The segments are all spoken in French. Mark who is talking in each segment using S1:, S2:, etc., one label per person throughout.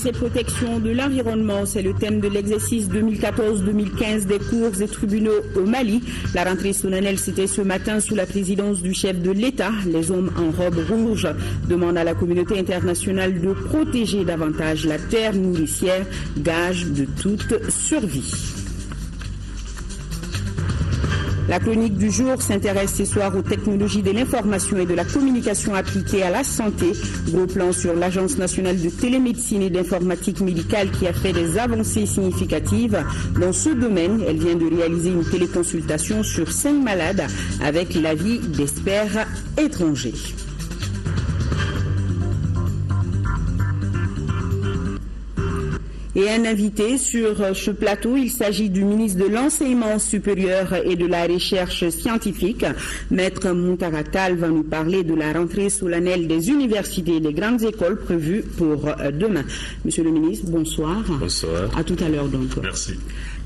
S1: et protection de l'environnement, c'est le thème de l'exercice 2014-2015 des cours et tribunaux au Mali. La rentrée solennelle, c'était ce matin sous la présidence du chef de l'État. Les hommes en robe rouge demandent à la communauté internationale de protéger davantage la terre nourricière, gage de toute survie. La chronique du jour s'intéresse ce soir aux technologies de l'information et de la communication appliquées à la santé. Gros plan sur l'Agence nationale de télémédecine et d'informatique médicale qui a fait des avancées significatives. Dans ce domaine, elle vient de réaliser une téléconsultation sur 5 malades avec l'avis d'experts étrangers. Et un invité sur ce plateau, il s'agit du ministre de l'Enseignement supérieur et de la Recherche scientifique. Maître Muntaratal va nous parler de la rentrée solennelle des universités et des grandes écoles prévues pour demain. Monsieur le ministre, bonsoir.
S2: Bonsoir.
S1: À tout à l'heure donc.
S2: Merci.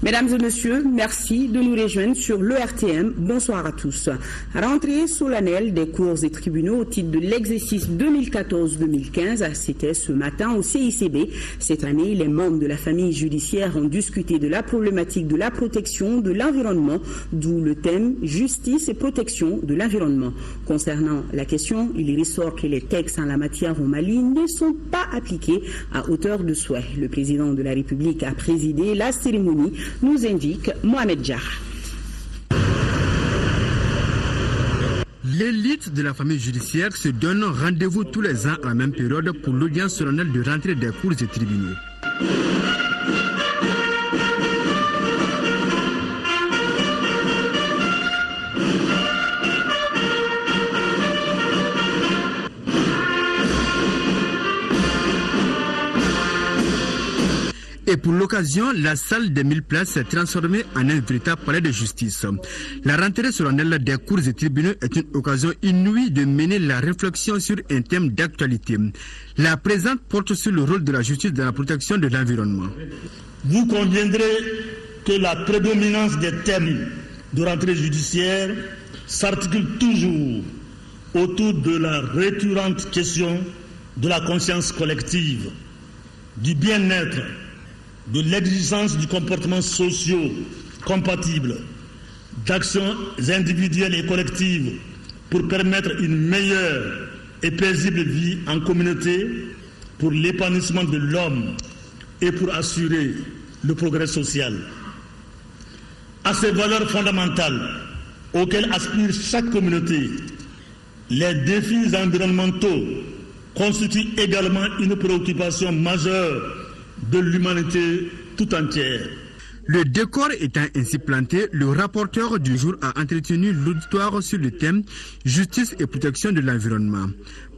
S1: Mesdames et messieurs, merci de nous rejoindre sur l'ERTM. Bonsoir à tous. Rentrée solennelle des cours et tribunaux au titre de l'exercice 2014-2015, c'était ce matin au CICB. Cette année, les membres de la famille judiciaire ont discuté de la problématique de la protection de l'environnement, d'où le thème justice et protection de l'environnement. Concernant la question, il ressort que les textes en la matière au Mali ne sont pas appliqués à hauteur de souhait. Le président de la République a présidé la cérémonie, nous indique Mohamed Jarrah.
S3: L'élite de la famille judiciaire se donne rendez-vous tous les ans à la même période pour l'audience solennelle de rentrée des cours et tribunaux. Et pour l'occasion, la salle des 1000 places s'est transformée en un véritable palais de justice. La rentrée solennelle des cours et tribunaux est une occasion inouïe de mener la réflexion sur un thème d'actualité. La présente porte sur le rôle de la justice dans la protection de l'environnement.
S4: Vous conviendrez que la prédominance des thèmes de rentrée judiciaire s'articule toujours autour de la récurrente question de la conscience collective, du bien-être, de l'exigence du comportement social compatible, d'actions individuelles et collectives pour permettre une meilleure et paisible vie en communauté, pour l'épanouissement de l'homme et pour assurer le progrès social. À ces valeurs fondamentales auxquelles aspire chaque communauté, les défis environnementaux constituent également une préoccupation majeure de l'humanité tout entière.
S3: Le décor étant ainsi planté, le rapporteur du jour a entretenu l'auditoire sur le thème justice et protection de l'environnement.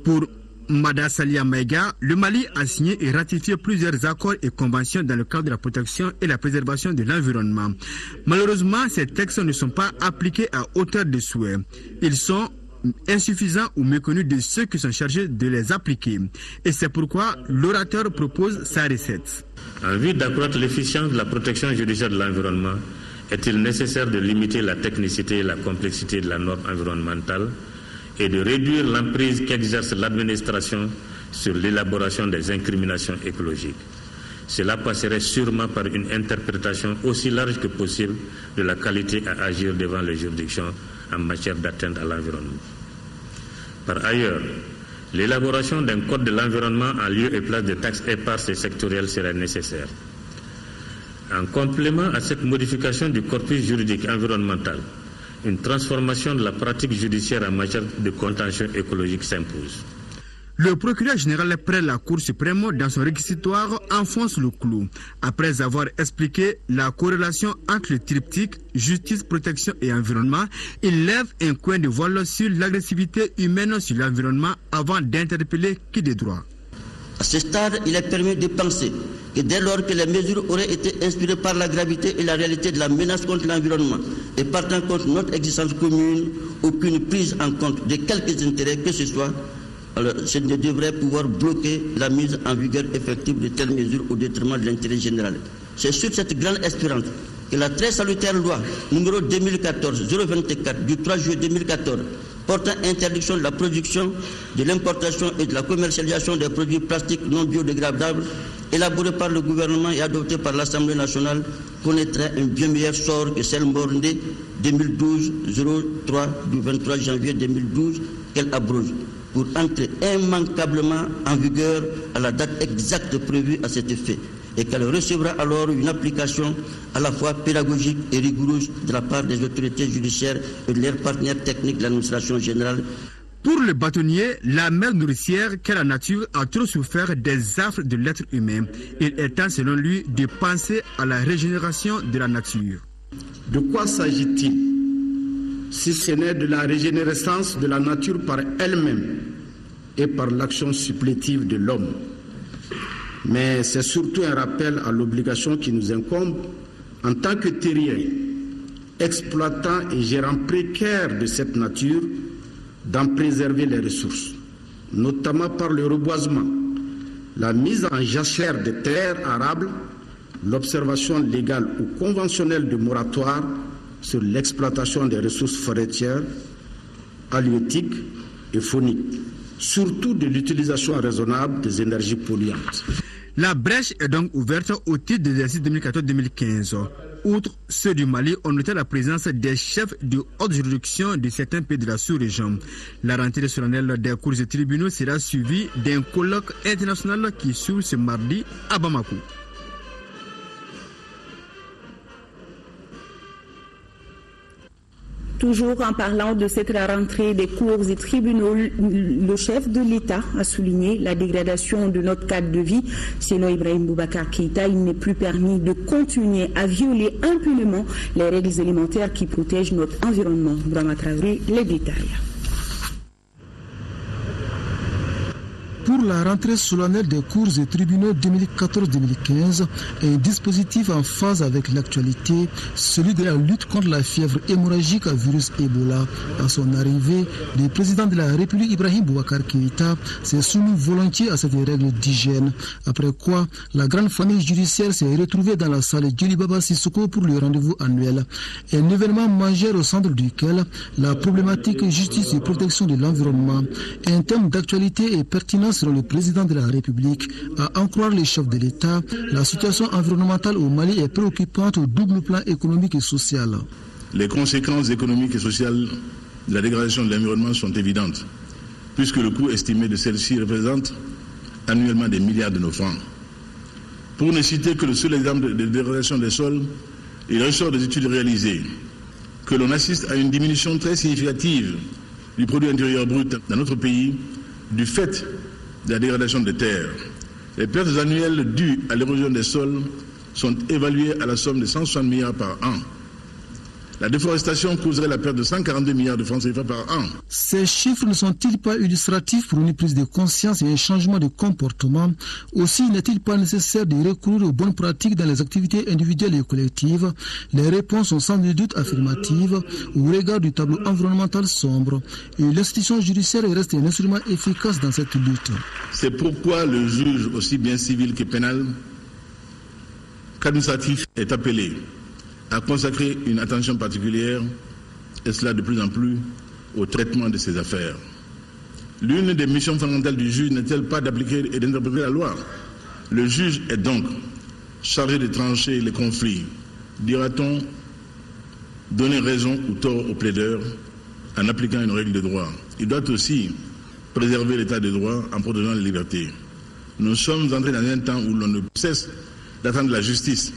S3: Pour Mada Salia Maïga, le Mali a signé et ratifié plusieurs accords et conventions dans le cadre de la protection et la préservation de l'environnement. Malheureusement, ces textes ne sont pas appliqués à hauteur de souhait. Ils sont insuffisants ou méconnus de ceux qui sont chargés de les appliquer. Et c'est pourquoi l'orateur propose sa recette.
S2: En vue d'accroître l'efficience de la protection judiciaire de l'environnement, est-il nécessaire de limiter la technicité et la complexité de la norme environnementale et de réduire l'emprise qu'exerce l'administration sur l'élaboration des incriminations écologiques? Cela passerait sûrement par une interprétation aussi large que possible de la qualité à agir devant les juridictions en matière d'atteinte à l'environnement. Par ailleurs, l'élaboration d'un code de l'environnement en lieu et place de taxes éparses et sectorielles serait nécessaire. En complément à cette modification du corpus juridique environnemental, une transformation de la pratique judiciaire en matière de contentieux écologique s'impose.
S3: Le procureur général près la Cour suprême, dans son réquisitoire, enfonce le clou. Après avoir expliqué la corrélation entre le triptyque justice, protection et environnement, il lève un coin de voile sur l'agressivité humaine sur l'environnement avant d'interpeller qui de droit.
S5: À ce stade, il est permis de penser que dès lors que les mesures auraient été inspirées par la gravité et la réalité de la menace contre l'environnement et partant contre notre existence commune, aucune prise en compte de quelques intérêts que ce soit, alors ce ne devrait pouvoir bloquer la mise en vigueur effective de telles mesures au détriment de l'intérêt général. C'est sur cette grande espérance que la très salutaire loi numéro 2014-024 du 3 juillet 2014 portant interdiction de la production, de l'importation et de la commercialisation des produits plastiques non biodégradables élaboré par le gouvernement et adopté par l'Assemblée nationale, connaîtrait un bien meilleur sort que celle bornée 2012-03 du 23 janvier 2012 qu'elle abroge, pour entrer immanquablement en vigueur à la date exacte prévue à cet effet, et qu'elle recevra alors une application à la fois pédagogique et rigoureuse de la part des autorités judiciaires et de leurs partenaires techniques de l'administration générale.
S3: Pour le bâtonnier, la mer nourricière qu'est la nature a trop souffert des affres de l'être humain. Il est temps, selon lui, de penser à la régénération de la nature.
S6: De quoi s'agit-il, si ce n'est de la régénérescence de la nature par elle-même et par l'action supplétive de l'homme? Mais c'est surtout un rappel à l'obligation qui nous incombe en tant que terriens, exploitants et gérants précaires de cette nature, d'en préserver les ressources, notamment par le reboisement, la mise en jachère des terres arables, l'observation légale ou conventionnelle de moratoire sur l'exploitation des ressources forestières, halieutiques et fauniques, surtout de l'utilisation raisonnable des énergies polluantes.
S3: La brèche est donc ouverte au titre de l'exercice 2014-2015. Outre ceux du Mali, on notait la présence des chefs de haute juridiction de certains pays de la sous-région. La rentrée solennelle des cours et tribunaux sera suivie d'un colloque international qui s'ouvre ce mardi à Bamako.
S1: Toujours en parlant de cette rentrée des cours et tribunaux, le chef de l'État a souligné la dégradation de notre cadre de vie. Selon Ibrahim Boubacar Keïta, il n'est plus permis de continuer à violer impunément les règles élémentaires qui protègent notre environnement. Brahma Traoré, les détails.
S7: Pour la rentrée solennelle des cours et tribunaux 2014-2015, un dispositif en phase avec l'actualité, celui de la lutte contre la fièvre hémorragique à virus Ebola. À son arrivée, le président de la République Ibrahim Boubacar Keïta s'est soumis volontiers à cette règle d'hygiène. Après quoi, la grande famille judiciaire s'est retrouvée dans la salle Djoli Baba Sissoko pour le rendez-vous annuel. Un événement majeur au centre duquel la problématique justice et protection de l'environnement, un thème d'actualité et pertinent selon le président de la République. À en croire les chefs de l'État, la situation environnementale au Mali est préoccupante au double plan économique et social.
S8: Les conséquences économiques et sociales de la dégradation de l'environnement sont évidentes, puisque le coût estimé de celle-ci représente annuellement des milliards de nos francs. Pour ne citer que le seul exemple de dégradation des sols, il ressort des études réalisées que l'on assiste à une diminution très significative du produit intérieur brut dans notre pays du fait de la dégradation des terres. Les pertes annuelles dues à l'érosion des sols sont évaluées à la somme de 160 milliards par an. La déforestation causerait la perte de 142 milliards de francs CFA par an.
S7: Ces chiffres ne sont-ils pas illustratifs pour une prise de conscience et un changement de comportement? Aussi, n'est-il pas nécessaire de recourir aux bonnes pratiques dans les activités individuelles et collectives? Les réponses sont sans doute affirmatives au regard du tableau environnemental sombre. Et l'institution judiciaire reste un instrument efficace dans cette lutte.
S8: C'est pourquoi le juge, aussi bien civil que pénal, qu'administratif, est appelé à consacrer une attention particulière, et cela de plus en plus, au traitement de ces affaires. L'une des missions fondamentales du juge n'est-elle pas d'appliquer et d'interpréter la loi? Le juge est donc chargé de trancher les conflits, dira-t-on, donner raison ou tort aux plaideurs en appliquant une règle de droit. Il doit aussi préserver l'état de droit en protégeant les libertés. Nous sommes entrés dans un temps où l'on ne cesse d'attendre la justice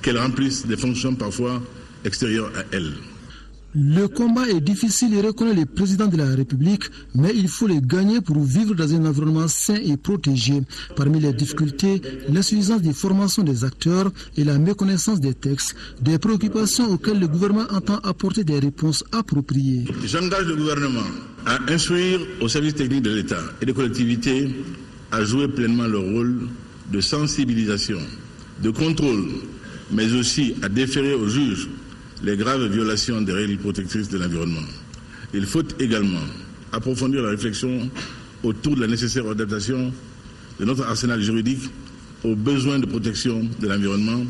S8: qu'elle remplisse des fonctions parfois extérieures à elle.
S7: Le combat est difficile et reconnaît le président de la République, mais il faut le gagner pour vivre dans un environnement sain et protégé. Parmi les difficultés, l'insuffisance des formations des acteurs et la méconnaissance des textes, des préoccupations auxquelles le gouvernement entend apporter des réponses appropriées.
S8: J'engage le gouvernement à instruire aux services techniques de l'État et des collectivités à jouer pleinement leur rôle de sensibilisation, de contrôle, mais aussi à déférer aux juges les graves violations des règles protectrices de l'environnement. Il faut également approfondir la réflexion autour de la nécessaire adaptation de notre arsenal juridique aux besoins de protection de l'environnement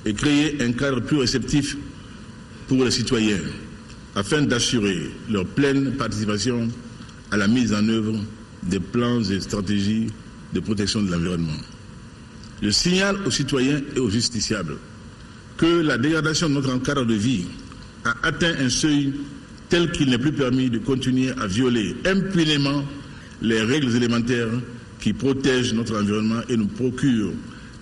S8: et créer un cadre plus réceptif pour les citoyens afin d'assurer leur pleine participation à la mise en œuvre des plans et stratégies de protection de l'environnement. Je signale aux citoyens et aux justiciables que la dégradation de notre cadre de vie a atteint un seuil tel qu'il n'est plus permis de continuer à violer impunément les règles élémentaires qui protègent notre environnement et nous procurent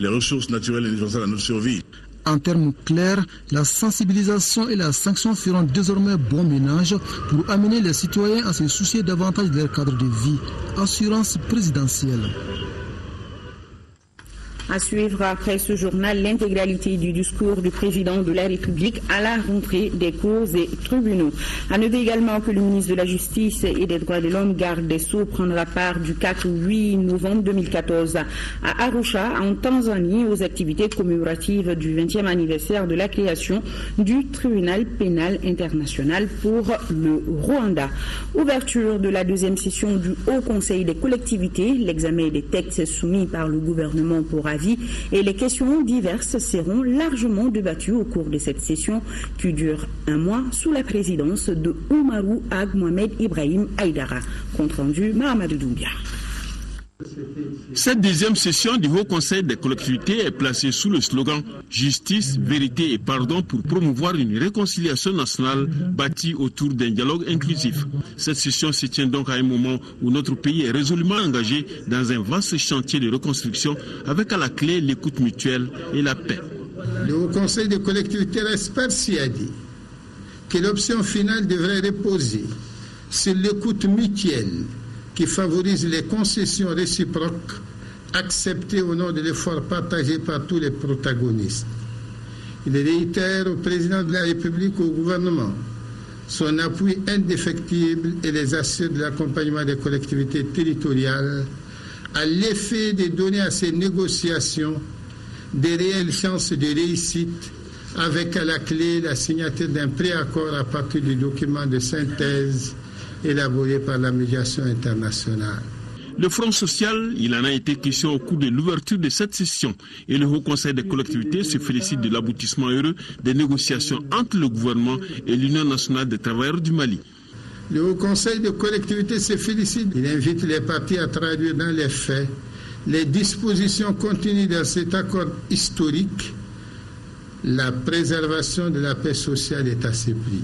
S8: les ressources naturelles indispensables à notre survie.
S7: En termes clairs, la sensibilisation et la sanction feront désormais bon ménage pour amener les citoyens à se soucier davantage de leur cadre de vie. Assurance présidentielle.
S1: À suivre après ce journal, l'intégralité du discours du président de la République à la rentrée des cours et tribunaux. À noter également que le ministre de la Justice et des Droits de l'Homme, garde des Sceaux, prendra part du 4 au 8 novembre 2014 à Arusha, en Tanzanie, aux activités commémoratives du 20e anniversaire de la création du tribunal pénal international pour le Rwanda. Ouverture de la deuxième session du Haut Conseil des collectivités, l'examen des textes soumis par le gouvernement pour avis et les questions diverses seront largement débattues au cours de cette session qui dure un mois sous la présidence de Oumarou Ag Mohamed Ibrahim Aïdara. Compte rendu Mahamadou Doumbia.
S9: Cette deuxième session du Haut Conseil des collectivités est placée sous le slogan « Justice, vérité et pardon » pour promouvoir une réconciliation nationale bâtie autour d'un dialogue inclusif. Cette session se tient donc à un moment où notre pays est résolument engagé dans un vaste chantier de reconstruction avec à la clé l'écoute mutuelle et la paix.
S10: Le Haut Conseil des collectivités reste persuadé que l'option finale devrait reposer sur l'écoute mutuelle qui favorise les concessions réciproques acceptées au nom de l'effort partagé par tous les protagonistes. Il réitère au président de la République et au gouvernement son appui indéfectible et les assure de l'accompagnement des collectivités territoriales à l'effet de donner à ces négociations des réelles chances de réussite avec à la clé la signature d'un préaccord à partir du document de synthèse élaboré par la médiation internationale.
S9: Le Front social, il en a été question au cours de l'ouverture de cette session et le Haut Conseil des collectivités se félicite de l'aboutissement heureux des négociations entre le gouvernement et l'Union nationale des travailleurs du Mali.
S10: Le Haut Conseil des collectivités se félicite. Il invite les partis à traduire dans les faits les dispositions contenues dans cet accord historique. La préservation de la paix sociale est à ses prix.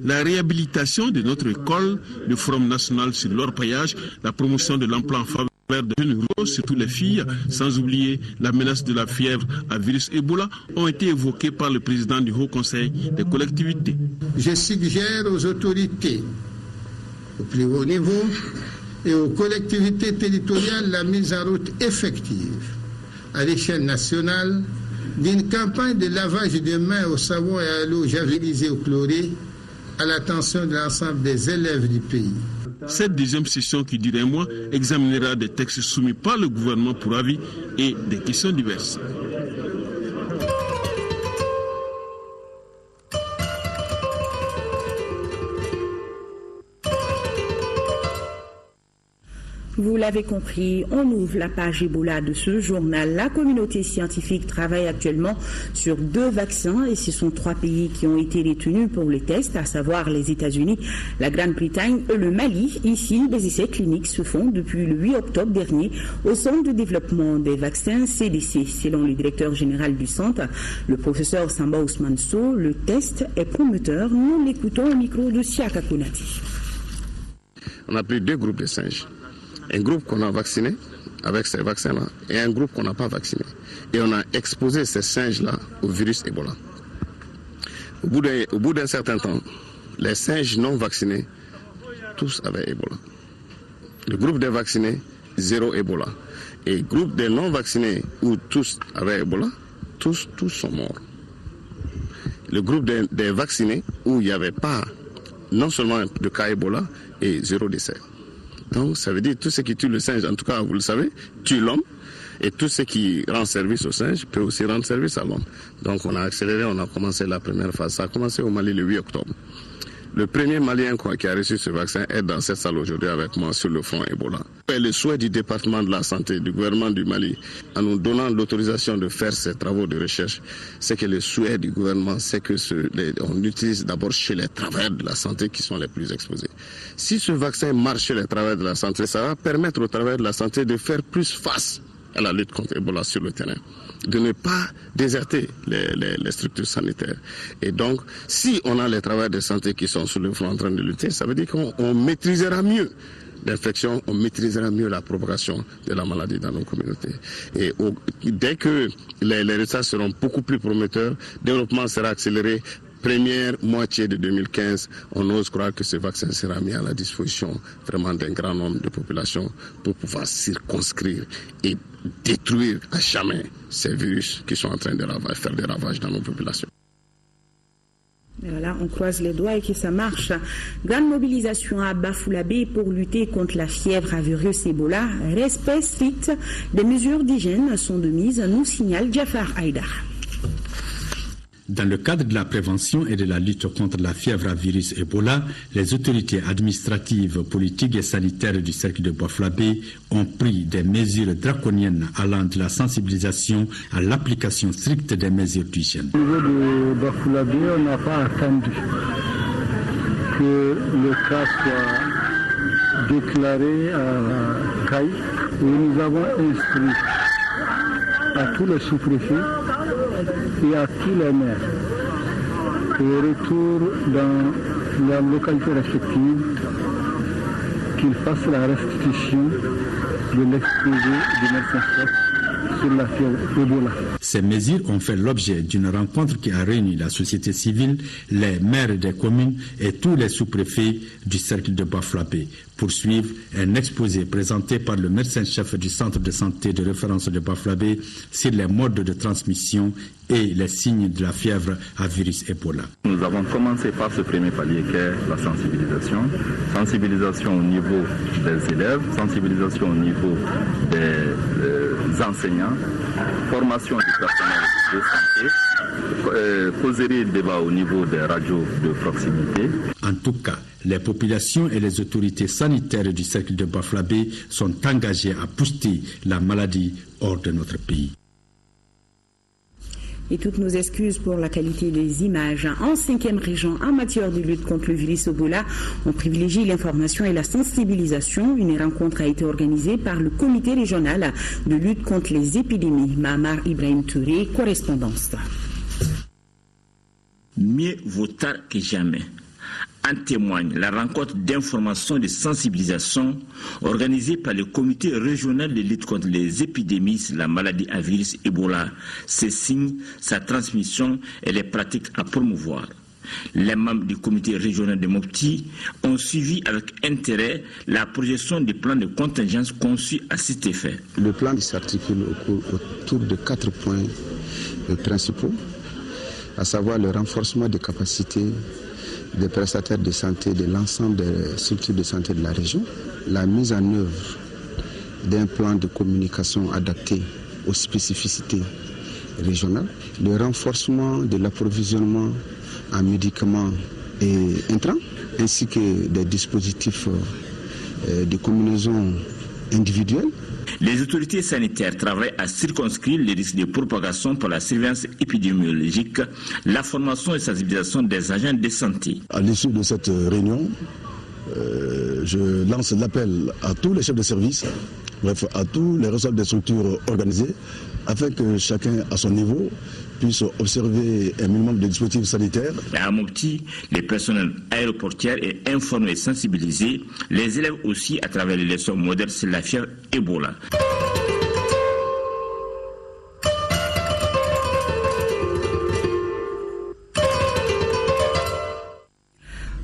S9: La réhabilitation de notre école, le Forum national sur l'orpaillage, la promotion de l'emploi en faveur des jeunes ruraux, surtout les filles, sans oublier la menace de la fièvre à virus Ebola, ont été évoqués par le président du Haut Conseil des collectivités.
S10: Je suggère aux autorités au plus haut niveau et aux collectivités territoriales la mise en route effective à l'échelle nationale d'une campagne de lavage de mains au savon et à l'eau javelisée au chloré à l'attention de l'ensemble des élèves du pays.
S9: Cette deuxième session qui dure un mois examinera des textes soumis par le gouvernement pour avis et des questions diverses.
S1: Vous l'avez compris, on ouvre la page Ebola de ce journal. La communauté scientifique travaille actuellement sur 2 vaccins et ce sont 3 pays qui ont été retenus pour les tests, à savoir les États-Unis, la Grande-Bretagne et le Mali. Ici, les essais cliniques se font depuis le 8 octobre dernier au Centre de développement des vaccins CDC. Selon le directeur général du centre, le professeur Samba Ousmane Sow, le test est prometteur. Nous l'écoutons au micro de Siaka Konati.
S11: On a pris 2 groupes de singes. Un groupe qu'on a vacciné avec ces vaccins-là et un groupe qu'on n'a pas vacciné. Et on a exposé ces singes-là au virus Ebola. Au bout d'un certain temps, les singes non vaccinés, tous avaient Ebola. Le groupe des vaccinés, 0 Ebola. Et le groupe des non vaccinés, où tous avaient Ebola, tous sont morts. Le groupe des vaccinés, où il n'y avait pas non seulement de cas Ebola, et 0 décès. Donc, ça veut dire tout ce qui tue le singe, en tout cas, vous le savez, tue l'homme. Et tout ce qui rend service au singe peut aussi rendre service à l'homme. Donc, on a accéléré, on a commencé la première phase. Ça a commencé au Mali le 8 octobre. Le premier Malien qui a reçu ce vaccin est dans cette salle aujourd'hui avec moi sur le front Ebola. Et le souhait du département de la santé, du gouvernement du Mali, en nous donnant l'autorisation de faire ces travaux de recherche, c'est que le souhait du gouvernement, c'est que on utilise d'abord chez les travailleurs de la santé qui sont les plus exposés. Si ce vaccin marche chez les travailleurs de la santé, ça va permettre aux travailleurs de la santé de faire plus face à la lutte contre Ebola sur le terrain, de ne pas déserter les structures sanitaires. Et donc, si on a les travailleurs de santé qui sont sur le front en train de lutter, ça veut dire qu'on maîtrisera mieux l'infection, on maîtrisera mieux la propagation de la maladie dans nos communautés. Et dès que les résultats seront beaucoup plus prometteurs, le développement sera accéléré. Première moitié de 2015, on ose croire que ce vaccin sera mis à la disposition vraiment d'un grand nombre de populations pour pouvoir circonscrire et détruire à jamais ces virus qui sont en train de faire des ravages dans nos populations.
S1: Et voilà, on croise les doigts et que ça marche. Grande mobilisation à Bafoussam pour lutter contre la fièvre à virus Ebola. Respect strict des mesures d'hygiène sont de mise, nous signale Jafar Haïdar.
S12: Dans le cadre de la prévention et de la lutte contre la fièvre à virus Ebola, les autorités administratives, politiques et sanitaires du cercle de Bafoussam ont pris des mesures draconiennes allant de la sensibilisation à l'application stricte des mesures d'hygiène.
S13: Au niveau de Bafoussam, on n'a pas attendu que le cas soit déclaré à CAI, où nous avons instruit à tous les sous-préfets et à tous les maires au retour dans leur localité respective qu'ils fassent la restitution de l'exposé du médecin-chef sur la fièvre Ebola.
S12: Ces mesures ont fait l'objet d'une rencontre qui a réuni la société civile, les maires des communes et tous les sous-préfets du cercle de Bafoussam pour suivre un exposé présenté par le médecin-chef du centre de santé de référence de Bafoussam sur les modes de transmission et les signes de la fièvre à virus Ebola.
S14: Nous avons commencé par ce premier palier qui est la sensibilisation. Sensibilisation au niveau des élèves, sensibilisation au niveau des enseignants, formation du personnel de santé, causerie de débat au niveau des radios de proximité.
S12: En tout cas, les populations et les autorités sanitaires du cercle de Bafoussam sont engagées à pousser la maladie hors de notre pays.
S1: Et toutes nos excuses pour la qualité des images. En 5e région, en matière de lutte contre le virus Ebola, on privilégie l'information et la sensibilisation. Une rencontre a été organisée par le comité régional de lutte contre les épidémies. Mahamar Ibrahim Touré, correspondance.
S15: Mieux vaut tard que jamais. En témoigne la rencontre d'information et de sensibilisation organisée par le comité régional de lutte contre les épidémies, la maladie à virus Ebola, ses signes, sa transmission et les pratiques à promouvoir. Les membres du comité régional de Mopti ont suivi avec intérêt la projection du plan de contingence conçu à cet effet.
S16: Le plan s'articule autour de 4 points principaux, à savoir le renforcement des capacités des prestataires de santé de l'ensemble des structures de santé de la région, la mise en œuvre d'un plan de communication adapté aux spécificités régionales, le renforcement de l'approvisionnement en médicaments et intrants, ainsi que des dispositifs de combinaison individuelle.
S15: Les autorités sanitaires travaillent à circonscrire les risques de propagation par la surveillance épidémiologique, la formation et sensibilisation des agents de santé.
S17: À l'issue de cette réunion, je lance l'appel à tous les chefs de service, bref, à tous les responsables des structures organisées, afin que chacun à son niveau puisse observer un minimum de dispositifs sanitaires.
S15: À Mopti, les personnels aéroportières est informé et sensibilisé, les élèves aussi à travers les leçons modernes sur la fièvre Ebola.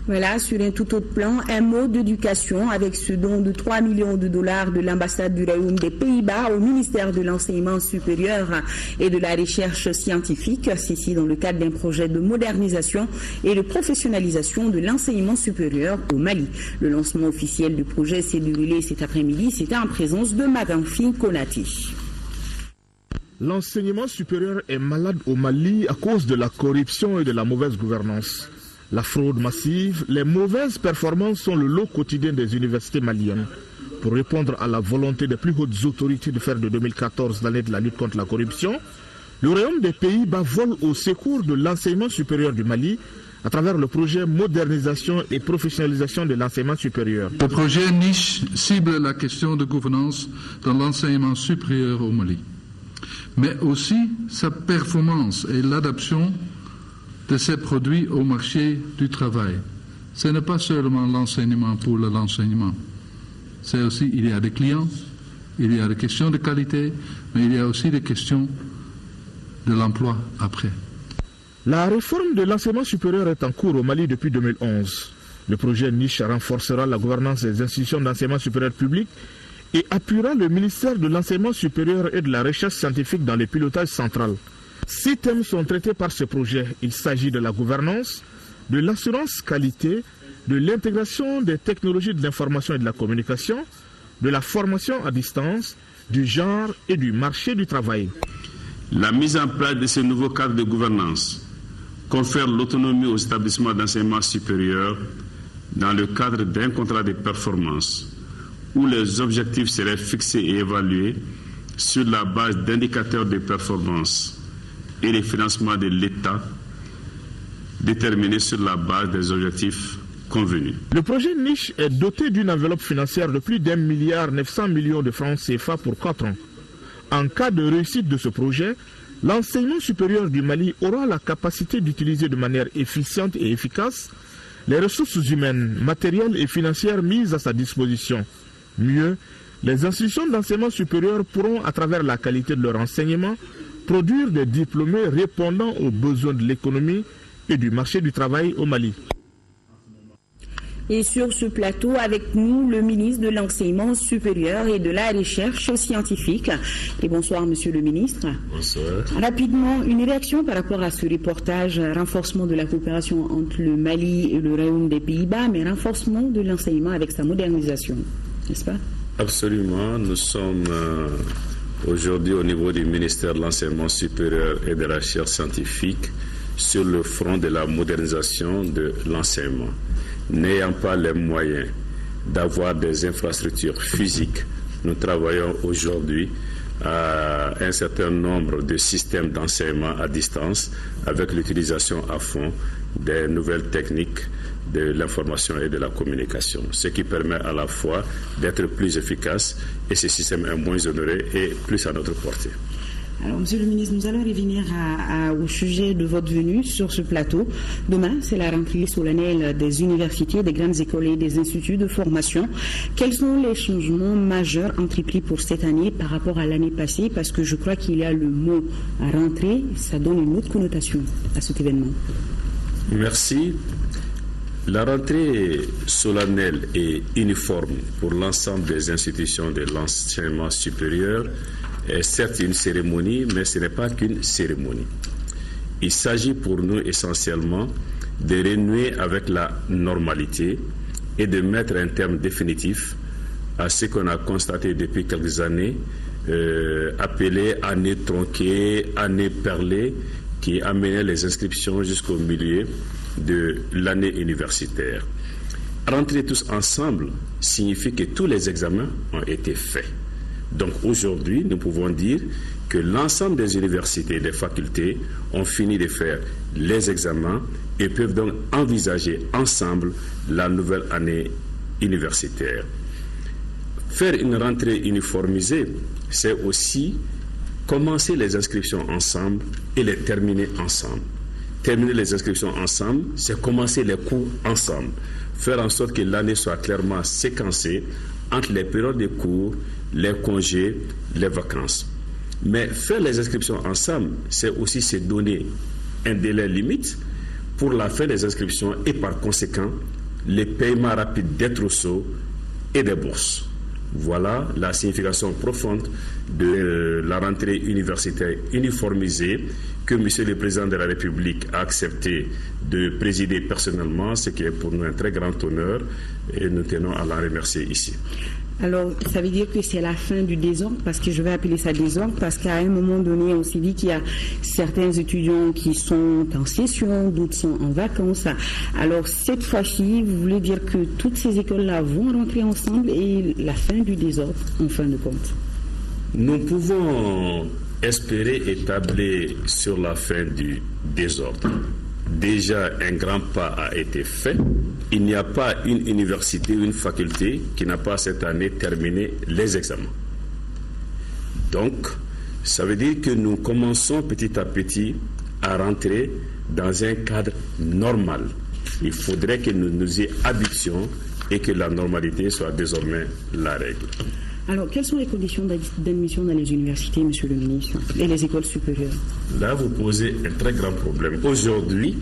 S1: Voilà, sur un tout autre plan, un mot d'éducation avec ce don de 3 millions de dollars de l'ambassade du Royaume des Pays-Bas au ministère de l'Enseignement supérieur et de la Recherche scientifique. Ceci dans le cadre d'un projet de modernisation et de professionnalisation de l'enseignement supérieur au Mali. Le lancement officiel du projet s'est déroulé cet après-midi. C'était en présence de Maganfi Konati.
S18: L'enseignement supérieur est malade au Mali à cause de la corruption et de la mauvaise gouvernance. La fraude massive, les mauvaises performances sont le lot quotidien des universités maliennes. Pour répondre à la volonté des plus hautes autorités de faire de 2014 l'année de la lutte contre la corruption, le Royaume des Pays-Bas vole au secours de l'enseignement supérieur du Mali à travers le projet Modernisation et professionnalisation de l'enseignement supérieur.
S19: Le projet Niche cible la question de gouvernance dans l'enseignement supérieur au Mali, mais aussi sa performance et l'adaptation de ces produits au marché du travail. Ce n'est pas seulement l'enseignement pour l'enseignement. C'est aussi, il y a des clients, il y a des questions de qualité, mais il y a aussi des questions de l'emploi après.
S18: La réforme de l'enseignement supérieur est en cours au Mali depuis 2011. Le projet Niche renforcera la gouvernance des institutions d'enseignement supérieur public et appuiera le ministère de l'enseignement supérieur et de la recherche scientifique dans le pilotage central. 6 thèmes sont traités par ce projet. Il s'agit de la gouvernance, de l'assurance qualité, de l'intégration des technologies de l'information et de la communication, de la formation à distance, du genre et du marché du travail.
S9: La mise en place de ce nouveau cadre de gouvernance confère l'autonomie aux établissements d'enseignement supérieur dans le cadre d'un contrat de performance où les objectifs seraient fixés et évalués sur la base d'indicateurs de performance et les financements de l'État déterminés sur la base des objectifs convenus.
S18: Le projet Niche est doté d'une enveloppe financière de plus d'1,9 milliard de francs CFA pour 4 ans. En cas de réussite de ce projet, l'enseignement supérieur du Mali aura la capacité d'utiliser de manière efficiente et efficace les ressources humaines, matérielles et financières mises à sa disposition. Mieux, les institutions d'enseignement supérieur pourront, à travers la qualité de leur enseignement, produire des diplômés répondant aux besoins de l'économie et du marché du travail au Mali.
S1: Et sur ce plateau, avec nous, le ministre de l'Enseignement supérieur et de la Recherche scientifique. Et bonsoir, monsieur le ministre.
S2: Bonsoir.
S1: Rapidement, une réaction par rapport à ce reportage, renforcement de la coopération entre le Mali et le Royaume des Pays-Bas, mais renforcement de l'enseignement avec sa modernisation, n'est-ce pas?
S2: Absolument. Nous sommes aujourd'hui au niveau du ministère de l'Enseignement supérieur et de la Recherche scientifique sur le front de la modernisation de l'enseignement. N'ayant pas les moyens d'avoir des infrastructures physiques, nous travaillons aujourd'hui à un certain nombre de systèmes d'enseignement à distance avec l'utilisation à fond des nouvelles techniques de l'information et de la communication, ce qui permet à la fois d'être plus efficace et ce système est moins honoré et plus à notre portée.
S1: Alors, monsieur le ministre, nous allons revenir au sujet de votre venue sur ce plateau. Demain, c'est la rentrée solennelle des universités, des grandes écoles et des instituts de formation. Quels sont les changements majeurs entrepris pour cette année par rapport à l'année passée? Parce que je crois qu'il y a le mot rentrée, ça donne une autre connotation à cet événement.
S2: Merci. La rentrée solennelle et uniforme pour l'ensemble des institutions de l'enseignement supérieur est certes une cérémonie, mais ce n'est pas qu'une cérémonie. Il s'agit pour nous essentiellement de renouer avec la normalité et de mettre un terme définitif à ce qu'on a constaté depuis quelques années, appelé année tronquée, année perlée, qui amenait les inscriptions jusqu'au milieu de l'année universitaire. Rentrer tous ensemble signifie que tous les examens ont été faits. Donc aujourd'hui, nous pouvons dire que l'ensemble des universités et des facultés ont fini de faire les examens et peuvent donc envisager ensemble la nouvelle année universitaire. Faire une rentrée uniformisée, c'est aussi commencer les inscriptions ensemble et les terminer ensemble. Terminer les inscriptions ensemble, c'est commencer les cours ensemble. Faire en sorte que l'année soit clairement séquencée entre les périodes de cours, les congés, les vacances. Mais faire les inscriptions ensemble, c'est aussi se donner un délai limite pour la fin des inscriptions et par conséquent, les paiements rapides des trousseaux et des bourses. Voilà la signification profonde de la rentrée universitaire uniformisée que M. le Président de la République a accepté de présider personnellement, ce qui est pour nous un très grand honneur et nous tenons à l'en remercier ici.
S1: Alors, ça veut dire que c'est la fin du désordre, parce que je vais appeler ça désordre, parce qu'à un moment donné, on s'est dit qu'il y a certains étudiants qui sont en session, d'autres sont en vacances. Alors, cette fois-ci, vous voulez dire que toutes ces écoles-là vont rentrer ensemble et la fin du désordre, en fin de compte?
S2: Nous pouvons espérer établir sur la fin du désordre.
S20: déjà un grand pas a été fait. Il n'y a pas une université ou une faculté qui n'a pas cette année terminé les examens. Donc, ça veut dire que nous commençons petit à petit à rentrer dans un cadre normal. Il faudrait que nous nous y habituions et que la normalité soit désormais la règle.
S1: Alors, quelles sont les conditions d'admission dans les universités, monsieur le ministre, et les écoles supérieures?
S20: Là, vous posez un très grand problème. Aujourd'hui,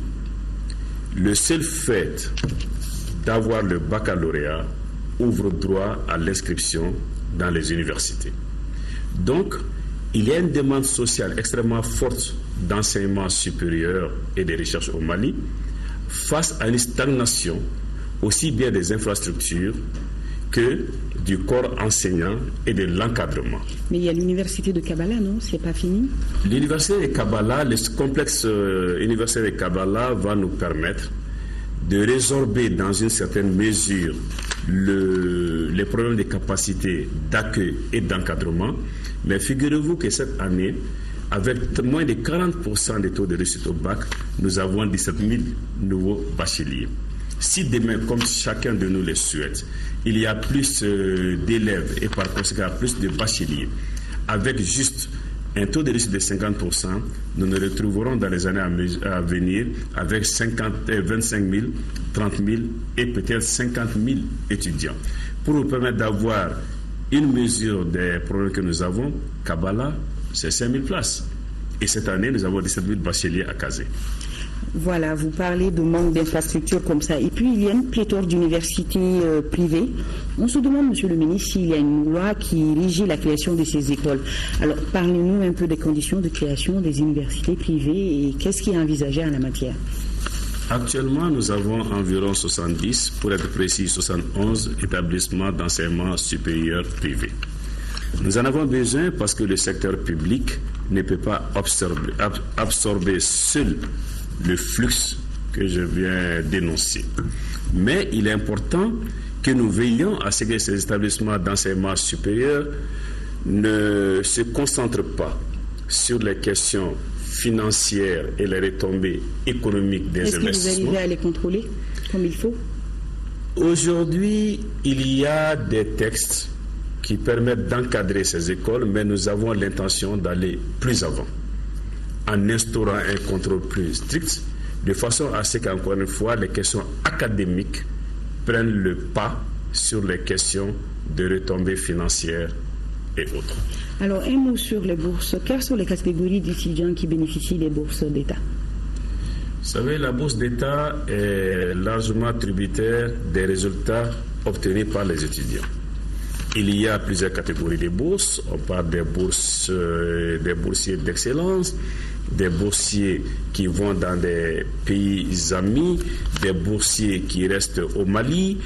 S20: le seul fait d'avoir le baccalauréat ouvre droit à l'inscription dans les universités. Donc, il y a une demande sociale extrêmement forte d'enseignement supérieur et de recherche au Mali face à une stagnation aussi bien des infrastructures que du corps enseignant et de l'encadrement.
S1: Mais il y a l'université de Kabbalah, non? C'est pas fini?
S20: L'université de Kabbalah, le complexe universitaire de Kabbalah va nous permettre de résorber dans une certaine mesure les problèmes de capacité d'accueil et d'encadrement. Mais figurez-vous que cette année, avec moins de 40% des taux de réussite au bac, nous avons 17 000 nouveaux bacheliers. Si demain, comme chacun de nous le souhaite, il y a plus d'élèves et par conséquent plus de bacheliers, avec juste un taux de réussite de 50%, nous nous retrouverons dans les années à venir avec 25 000, 30 000 et peut-être 50 000 étudiants. Pour nous permettre d'avoir une mesure des problèmes que nous avons, Kabbalah, c'est 5 000 places. Et cette année, nous avons 17 000 bacheliers à caser.
S1: Voilà, vous parlez de manque d'infrastructures comme ça. Et puis, il y a une pléthore d'universités privées. On se demande, monsieur le ministre, s'il y a une loi qui régit la création de ces écoles. Alors, parlez-nous un peu des conditions de création des universités privées et qu'est-ce qui est envisagé en la matière?
S20: Actuellement, nous avons environ 70, pour être précis, 71 établissements d'enseignement supérieur privés. Nous en avons besoin parce que le secteur public ne peut pas absorber seul le flux que je viens d'énoncer. Mais il est important que nous veillions à ce que ces établissements d'enseignement supérieur ne se concentrent pas sur les questions financières et les retombées économiques des investissements.
S1: Est-ce que vous arrivez à les contrôler comme il faut?
S20: Aujourd'hui, il y a des textes qui permettent d'encadrer ces écoles, mais nous avons l'intention d'aller plus avant, en instaurant un contrôle plus strict, de façon à ce qu'encore une fois, les questions académiques prennent le pas sur les questions de retombées financières et autres.
S1: Alors, un mot sur les bourses. Quelles sont les catégories d'étudiants qui bénéficient des bourses d'État?
S20: Vous savez, la bourse d'État est largement tributaire des résultats obtenus par les étudiants. Il y a plusieurs catégories de bourses. On parle des bourses, des boursiers d'excellence, des boursiers qui vont dans des pays amis, des boursiers qui restent au Mali,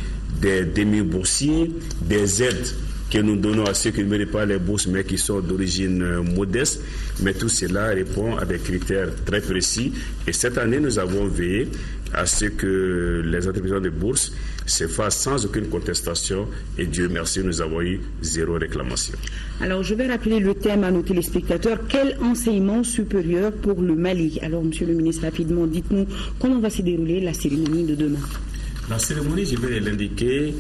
S20: des demi-boursiers, des aides que nous donnons à ceux qui ne méritent pas les bourses mais qui sont d'origine modeste. Mais tout cela répond à des critères très précis. Et cette année, nous avons veillé à ce que les attributions de bourses se fassent sans aucune contestation. Et Dieu merci, nous avons eu 0 réclamation.
S1: Alors, je vais rappeler le thème à nos téléspectateurs. Quel enseignement supérieur pour le Mali? Alors, monsieur le ministre, rapidement, dites-nous comment va se dérouler la cérémonie de demain. La cérémonie,
S20: je vais l'indiquer,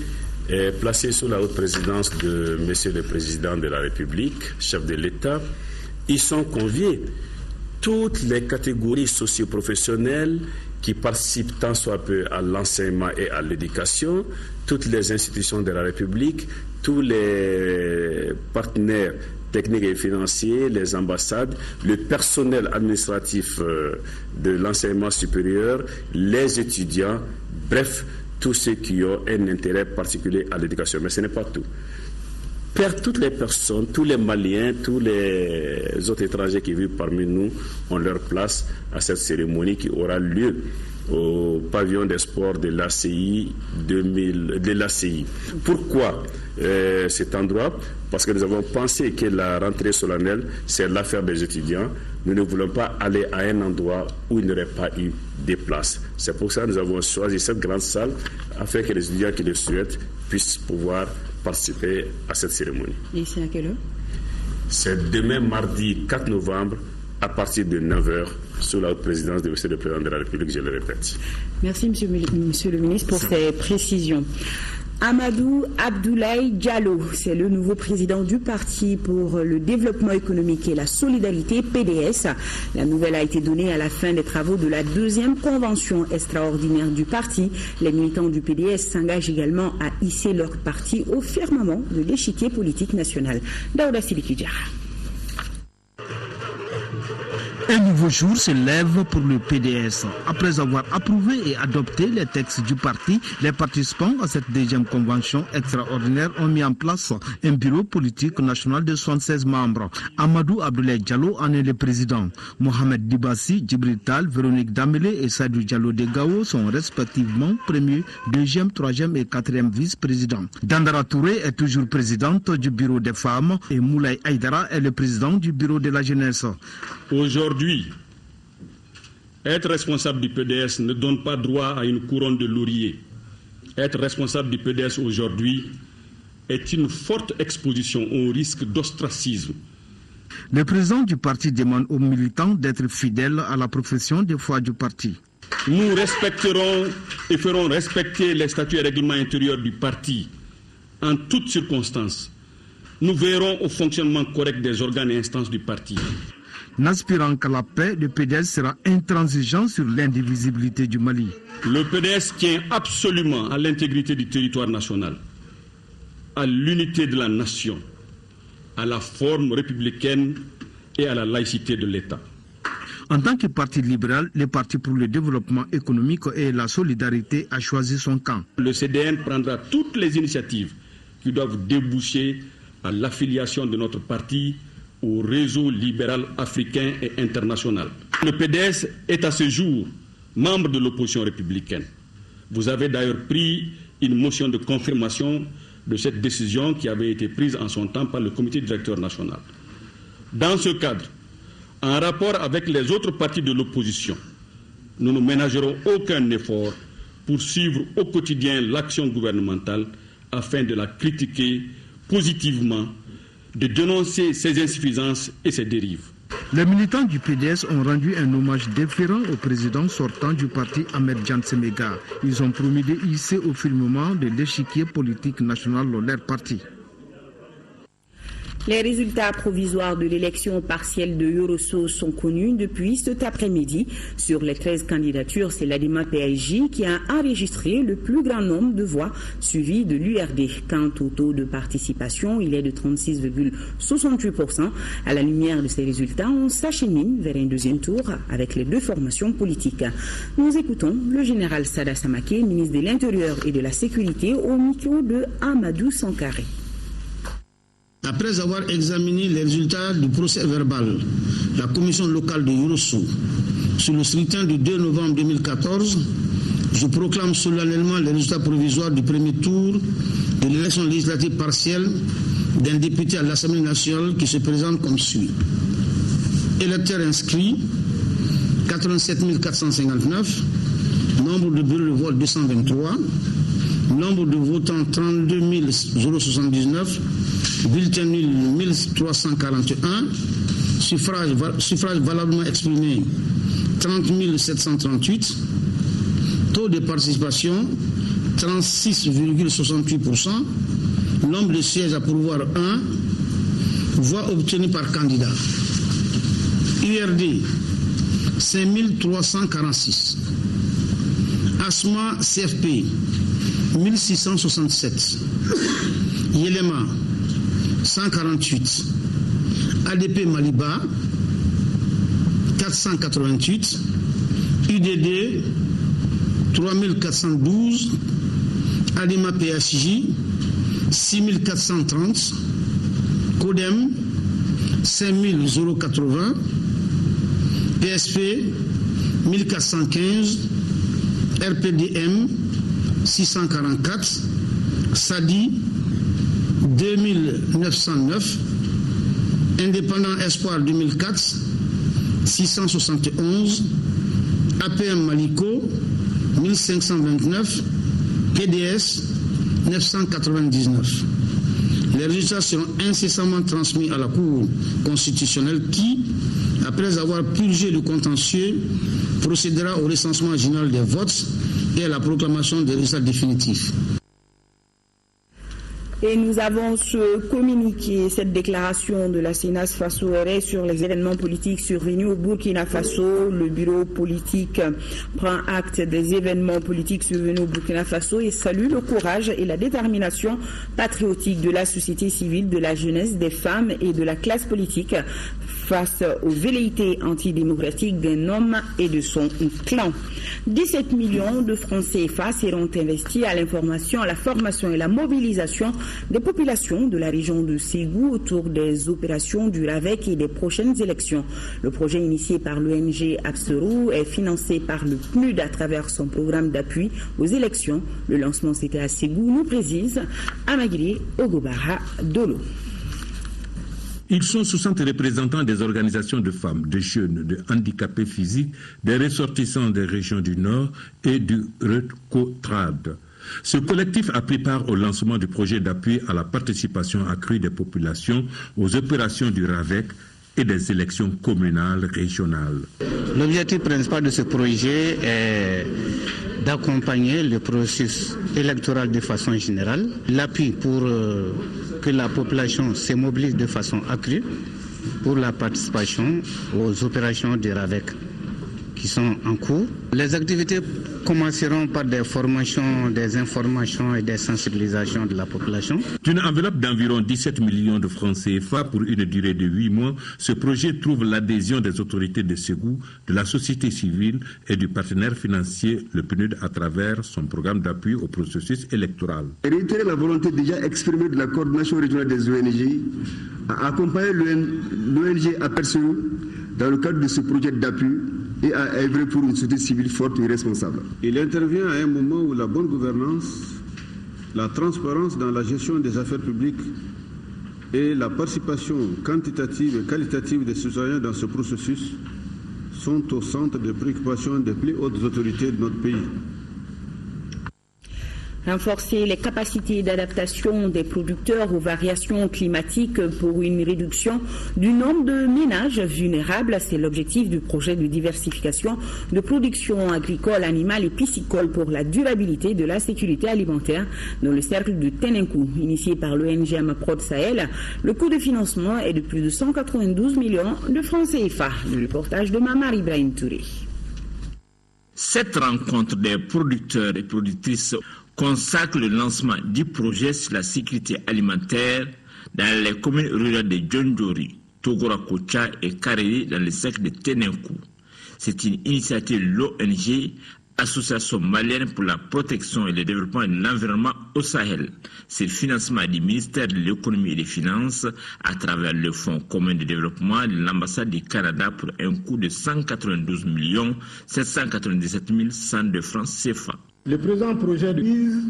S20: est placée sous la haute présidence de Monsieur le Président de la République, chef de l'État. Ils sont conviés toutes les catégories socio-professionnelles qui participent tant soit peu à l'enseignement et à l'éducation, toutes les institutions de la République, tous les partenaires techniques et financiers, les ambassades, le personnel administratif de l'enseignement supérieur, les étudiants, bref, tous ceux qui ont un intérêt particulier à l'éducation. Mais ce n'est pas tout. Toutes les personnes, tous les Maliens, tous les autres étrangers qui vivent parmi nous ont leur place à cette cérémonie qui aura lieu au pavillon des sports de l'ACI. Pourquoi cet endroit? Parce que nous avons pensé que la rentrée solennelle, c'est l'affaire des étudiants. Nous ne voulons pas aller à un endroit où il n'y aurait pas eu de place. C'est pour ça que nous avons choisi cette grande salle afin que les étudiants qui le souhaitent puissent pouvoir participer à cette cérémonie.
S1: Et c'est à quelle heure?
S20: C'est demain mardi 4 novembre à partir de 9h sous la haute présidence de M. le Président de la République, je le répète.
S1: Merci Monsieur le ministre pour ces précisions. Amadou Abdoulaye Diallo, c'est le nouveau président du Parti pour le développement économique et la solidarité, PDS. La nouvelle a été donnée à la fin des travaux de la 2e convention extraordinaire du parti. Les militants du PDS s'engagent également à hisser leur parti au firmament de l'échiquier politique national. Daouda Sidiki Diarra.
S21: Un nouveau jour se lève pour le PDS. Après avoir approuvé et adopté les textes du parti, les participants à cette 2e convention extraordinaire ont mis en place un bureau politique national de 76 membres. Amadou Abdoulaye Diallo en est le président. Mohamed Dibassi, Djibril Tal, Véronique Damélé et Sadou Diallo de Gao sont respectivement 1er, 2e, 3e et 4e vice-présidents. Dandara Touré est toujours présidente du bureau des femmes et Moulay Aïdara est le président du bureau de la jeunesse.
S22: Aujourd'hui, être responsable du PDS ne donne pas droit à une couronne de laurier. Être responsable du PDS aujourd'hui est une forte exposition au risque d'ostracisme.
S21: Le président du parti demande aux militants d'être fidèles à la profession de foi du parti.
S22: Nous respecterons et ferons respecter les statuts et règlements intérieurs du parti en toutes circonstances. Nous veillerons au fonctionnement correct des organes et instances du parti.
S21: N'aspirant qu'à la paix, le PDS sera intransigeant sur l'indivisibilité du Mali.
S22: Le PDS tient absolument à l'intégrité du territoire national, à l'unité de la nation, à la forme républicaine et à la laïcité de l'État.
S21: En tant que parti libéral, le Parti pour le développement économique et la solidarité a choisi son camp.
S22: Le CDN prendra toutes les initiatives qui doivent déboucher à l'affiliation de notre parti au réseau libéral africain et international. Le PDS est à ce jour membre de l'opposition républicaine. Vous avez d'ailleurs pris une motion de confirmation de cette décision qui avait été prise en son temps par le comité directeur national. Dans ce cadre, en rapport avec les autres partis de l'opposition, nous ne ménagerons aucun effort pour suivre au quotidien l'action gouvernementale afin de la critiquer positivement, de dénoncer ses insuffisances et ses dérives.
S21: Les militants du PDS ont rendu un hommage déférent au président sortant du parti Ahmed Jan Semega. Ils ont promis de hisser au firmament de l'échiquier politique national leur parti.
S1: Les résultats provisoires de l'élection partielle de Yorosso sont connus depuis cet après-midi. Sur les 13 candidatures, c'est l'ADEMA PAJ qui a enregistré le plus grand nombre de voix, suivi de l'URD. Quant au taux de participation, il est de 36,68%. À la lumière de ces résultats, on s'achemine vers un deuxième tour avec les deux formations politiques. Nous écoutons le général Sada Samaké, ministre de l'Intérieur et de la Sécurité, au micro de Amadou Sankaré.
S23: Après avoir examiné les résultats du procès verbal de la commission locale de Yorosso sur le scrutin du 2 novembre 2014, je proclame solennellement les résultats provisoires du premier tour de l'élection législative partielle d'un député à l'Assemblée nationale qui se présente comme suit. Électeurs inscrits, 87 459, nombre de bureaux de vote 223, nombre de votants 32 079, bulletin nul 1341, suffrage valablement exprimé 30 738, taux de participation 36,68%, nombre de sièges à pourvoir 1, voix obtenues par candidat. URD 5346, ASMA CFP 1667, Yelema 148, ADP Maliba 488, UDD 3412, ADEMA PHJ 6430, CODEM 5080, PSP 1415, RPDM 644, SADI 2909, Indépendant Espoir 2004 671, APM Maliko 1529, PDS 999. Les résultats seront incessamment transmis à la Cour constitutionnelle qui, après avoir purgé le contentieux, procédera au recensement général des votes et à la proclamation des résultats définitifs.
S1: Et nous avons ce communiqué, cette déclaration de la CNAS face au RS sur les événements politiques survenus au Burkina Faso. Le bureau politique prend acte des événements politiques survenus au Burkina Faso et salue le courage et la détermination patriotique de la société civile, de la jeunesse, des femmes et de la classe politique face aux velléités antidémocratiques d'un homme et de son clan. 17 millions de francs CFA seront investis à l'information, à la formation et la mobilisation des populations de la région de Ségou autour des opérations du RAVEC et des prochaines élections. Le projet initié par l'ONG Abserou est financé par le PNUD à travers son programme d'appui aux élections. Le lancement c'était à Ségou, nous précise Amagiri Ogobara Dolo.
S4: Ils sont 60 représentants des organisations de femmes, de jeunes, de handicapés physiques, des ressortissants des régions du Nord et du Recotrad. Ce collectif a pris part au lancement du projet d'appui à la participation accrue des populations aux opérations du RAVEC et des élections communales, régionales.
S23: L'objectif principal de ce projet est d'accompagner le processus électoral de façon générale, l'appui pour que la population se mobilise de façon accrue pour la participation aux opérations du RAVEC qui sont en cours. Les activités commenceront par des formations, des informations et des sensibilisations de la population.
S4: D'une enveloppe d'environ 17 millions de francs CFA pour une durée de 8 mois, ce projet trouve l'adhésion des autorités de Ségou, de la société civile et du partenaire financier, le PNUD, à travers son programme d'appui au processus électoral.
S5: Réitérer la volonté déjà exprimée de la coordination régionale des ONG à accompagner l'ONG Aperçu dans le cadre de ce projet d'appui et à œuvrer pour une société civile forte et responsable.
S6: Il intervient à un moment où la bonne gouvernance, la transparence dans la gestion des affaires publiques et la participation quantitative et qualitative des citoyens dans ce processus sont au centre des préoccupations des plus hautes autorités de notre pays.
S1: Renforcer les capacités d'adaptation des producteurs aux variations climatiques pour une réduction du nombre de ménages vulnérables. C'est l'objectif du projet de diversification de production agricole, animale et piscicole pour la durabilité de la sécurité alimentaire dans le cercle de Téninkou, initié par l'ONG Amaprod Sahel. Le coût de financement est de plus de 192 millions de francs CFA. Le reportage de Mamar Ibrahim Touré.
S15: Cette rencontre des producteurs et productrices consacre le lancement du projet sur la sécurité alimentaire dans les communes rurales de Djondjori, Togorakocha et Kareli dans le cercle de Téninkou. C'est une initiative de l'ONG, Association malienne pour la protection et le développement de l'environnement au Sahel. C'est le financement du ministère de l'économie et des finances à travers le Fonds commun de développement de l'ambassade du Canada pour un coût de 192 797 102 francs CFA.
S24: Le présent projet vise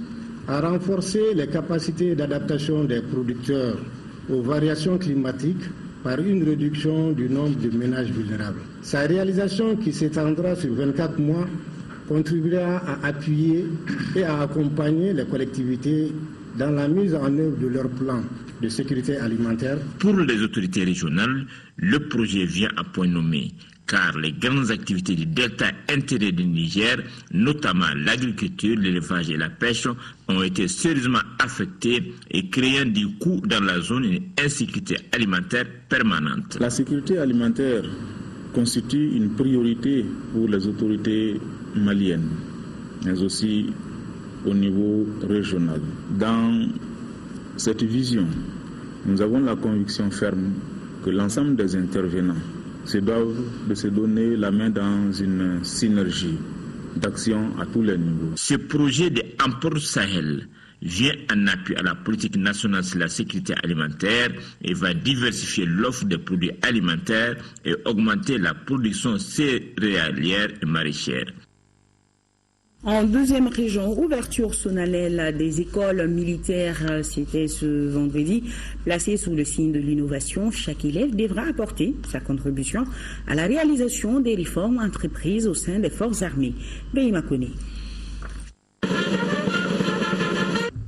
S24: à renforcer les capacités d'adaptation des producteurs aux variations climatiques par une réduction du nombre de ménages vulnérables. Sa réalisation, qui s'étendra sur 24 mois, contribuera à appuyer et à accompagner les collectivités dans la mise en œuvre de leur plan de sécurité alimentaire.
S15: Pour les autorités régionales, le projet vient à point nommé, car les grandes activités du delta intérieur du Niger, notamment l'agriculture, l'élevage et la pêche, ont été sérieusement affectées et créant du coup dans la zone une insécurité alimentaire permanente.
S25: La sécurité alimentaire constitue une priorité pour les autorités maliennes, mais aussi au niveau régional. Dans cette vision, nous avons la conviction ferme que l'ensemble des intervenants se doivent de se donner la main dans une synergie d'action à tous les niveaux.
S15: Ce projet de Amaprod Sahel vient en appui à la politique nationale sur la sécurité alimentaire et va diversifier l'offre de produits alimentaires et augmenter la production céréalière et maraîchère.
S1: En deuxième région, ouverture solennelle des écoles militaires, c'était ce vendredi, placé sous le signe de l'innovation. Chaque élève devra apporter sa contribution à la réalisation des réformes entreprises au sein des forces armées. Béima Kone.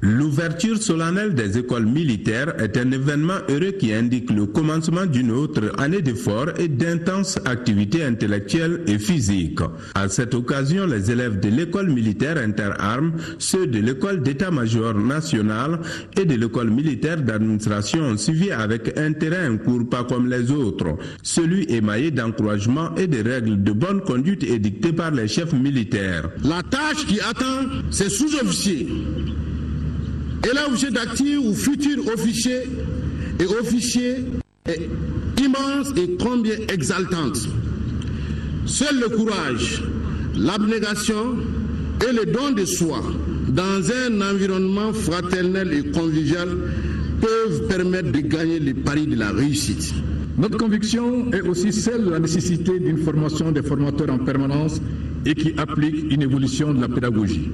S4: L'ouverture solennelle des écoles militaires est un événement heureux qui indique le commencement d'une autre année d'efforts et d'intenses activités intellectuelles et physiques. À cette occasion, les élèves de l'école militaire interarmes, ceux de l'école d'état-major national et de l'école militaire d'administration ont suivi avec intérêt un cours pas comme les autres, celui émaillé d'encouragement et de règles de bonne conduite édictées par les chefs militaires.
S23: La tâche qui attend ces sous-officiers et l'objet d'actifs ou futurs officiers est immense et combien exaltante. Seul le courage, l'abnégation et le don de soi dans un environnement fraternel et convivial peuvent permettre de gagner les paris de la réussite.
S3: Notre conviction est aussi celle de la nécessité d'une formation des formateurs en permanence et qui applique une évolution de la pédagogie.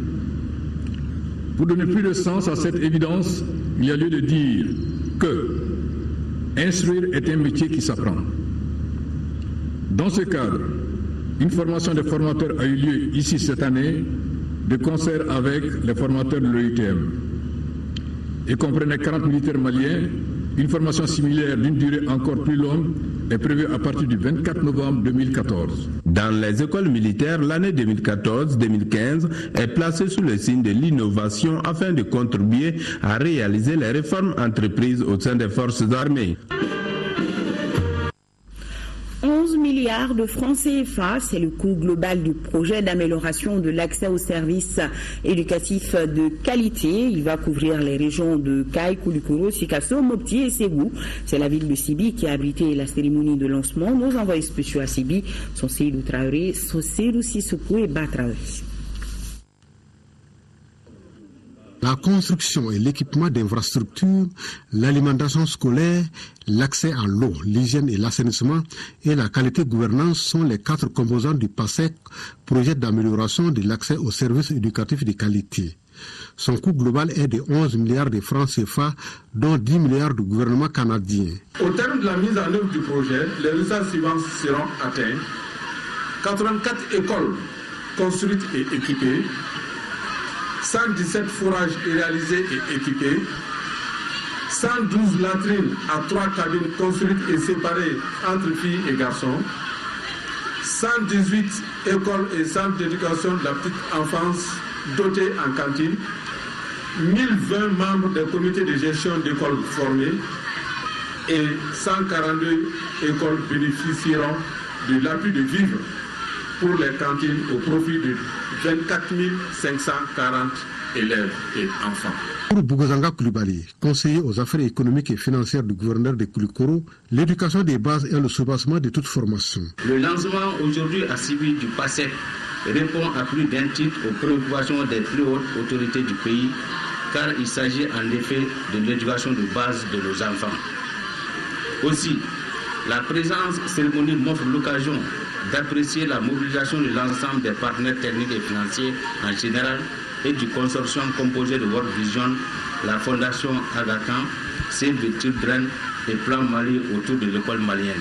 S3: Pour donner plus de sens à cette évidence, il y a lieu de dire que instruire est un métier qui s'apprend. Dans ce cadre, une formation des formateurs a eu lieu ici cette année, de concert avec les formateurs de l'OITM. Et comprenait 40 militaires maliens. Une formation similaire d'une durée encore plus longue est prévue à partir du 24 novembre 2014.
S4: Dans les écoles militaires, l'année 2014-2015 est placée sous le signe de l'innovation afin de contribuer à réaliser les réformes entreprises au sein des forces armées.
S1: 11 milliards de francs CFA, c'est le coût global du projet d'amélioration de l'accès aux services éducatifs de qualité. Il va couvrir les régions de Kayes, Koulikoro, Sikasso, Mopti et Ségou. C'est la ville de Sibi qui a abrité la cérémonie de lancement. Nos envoyés spéciaux à Sibi sont Seydou Traoré, Seydou Sissoko et Batraoré.
S7: La construction et l'équipement d'infrastructures, l'alimentation scolaire, l'accès à l'eau, l'hygiène et l'assainissement et la qualité de gouvernance sont les 4 composants du PASEC, projet d'amélioration de l'accès aux services éducatifs de qualité. Son coût global est de 11 milliards de francs CFA, dont 10 milliards du gouvernement canadien.
S8: Au terme de la mise en œuvre du projet, les résultats suivants seront atteints. 84 écoles construites et équipées, 117 forages réalisés et équipés, 112 latrines à 3 cabines construites et séparées entre filles et garçons, 118 écoles et centres d'éducation de la petite enfance dotés en cantine, 1020 membres des comités de gestion d'écoles formés et 142 écoles bénéficieront de l'appui de vivres pour les cantines au profit de 24 540 élèves et enfants.
S7: Pour Bougazanga Koulibaly, conseiller aux affaires économiques et financières du gouverneur de Koulikoro, l'éducation des bases est le soubassement de toute formation.
S10: Le lancement aujourd'hui à Sibi du PASEC répond à plus d'un titre aux préoccupations des plus hautes autorités du pays, car il s'agit en effet de l'éducation de base de nos enfants. Aussi, la présence cérémonie m'offre l'occasion d'apprécier la mobilisation de l'ensemble des partenaires techniques et financiers en général et du consortium composé de World Vision, la Fondation Aga Khan, Save the Children et Plan Mali autour de l'école malienne.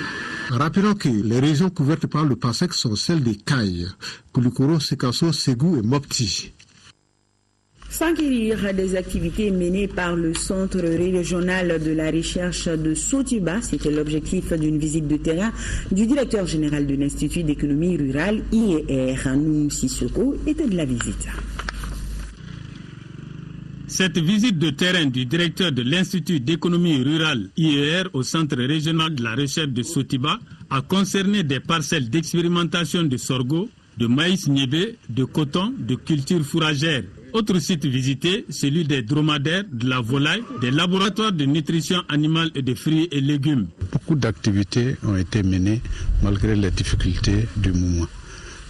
S7: Rappelons que les régions couvertes par le PASEC sont celles de Kayes, Koulikoro, Sikasso, Ségou et Mopti.
S1: S'enquérir des activités menées par le Centre régional de la recherche de Sotiba, c'était l'objectif d'une visite de terrain du directeur général de l'Institut d'économie rurale IER, Noum Sissoko, était de la visite.
S11: Cette visite de terrain du directeur de l'Institut d'économie rurale IER au Centre régional de la recherche de Sotiba a concerné des parcelles d'expérimentation de sorgho, de maïs niébé, de coton, de culture fourragère. Autre site visité, celui des dromadaires, de la volaille, des laboratoires de nutrition animale et de fruits et légumes.
S16: Beaucoup d'activités ont été menées malgré les difficultés du moment.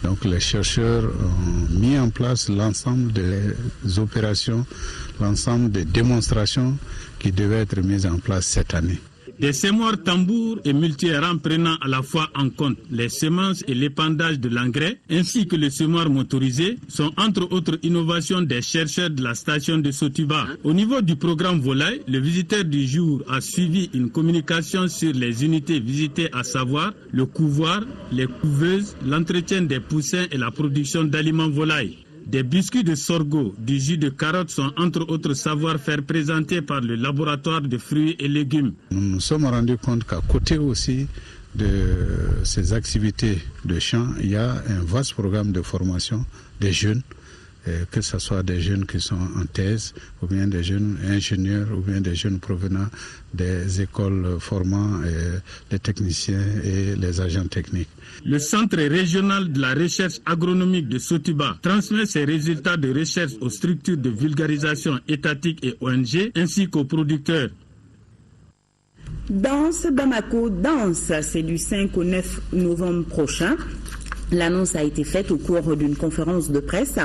S16: Donc les chercheurs ont mis en place l'ensemble des opérations, l'ensemble des démonstrations qui devaient être mises en place cette année.
S11: Des semoirs tambours et multi-errants prenant à la fois en compte les semences et l'épandage de l'engrais, ainsi que le semoir motorisé, sont entre autres innovations des chercheurs de la station de Sotiba. Au niveau du programme volaille, le visiteur du jour a suivi une communication sur les unités visitées, à savoir le couvoir, les couveuses, l'entretien des poussins et la production d'aliments volailles. Des biscuits de sorgho, du jus de carotte sont entre autres savoir-faire présentés par le laboratoire de fruits et légumes.
S12: Nous nous sommes rendus compte qu'à côté aussi de ces activités de champ, il y a un vaste programme de formation des jeunes, que ce soit des jeunes qui sont en thèse, ou bien des jeunes ingénieurs, ou bien des jeunes provenant des écoles formant les techniciens et les agents techniques.
S11: Le Centre régional de la recherche agronomique de Sotiba transmet ses résultats de recherche aux structures de vulgarisation étatiques et ONG, ainsi qu'aux producteurs.
S1: Danse Bamako Danse, c'est du 5 au 9 novembre prochain. L'annonce a été faite au cours d'une conférence de presse.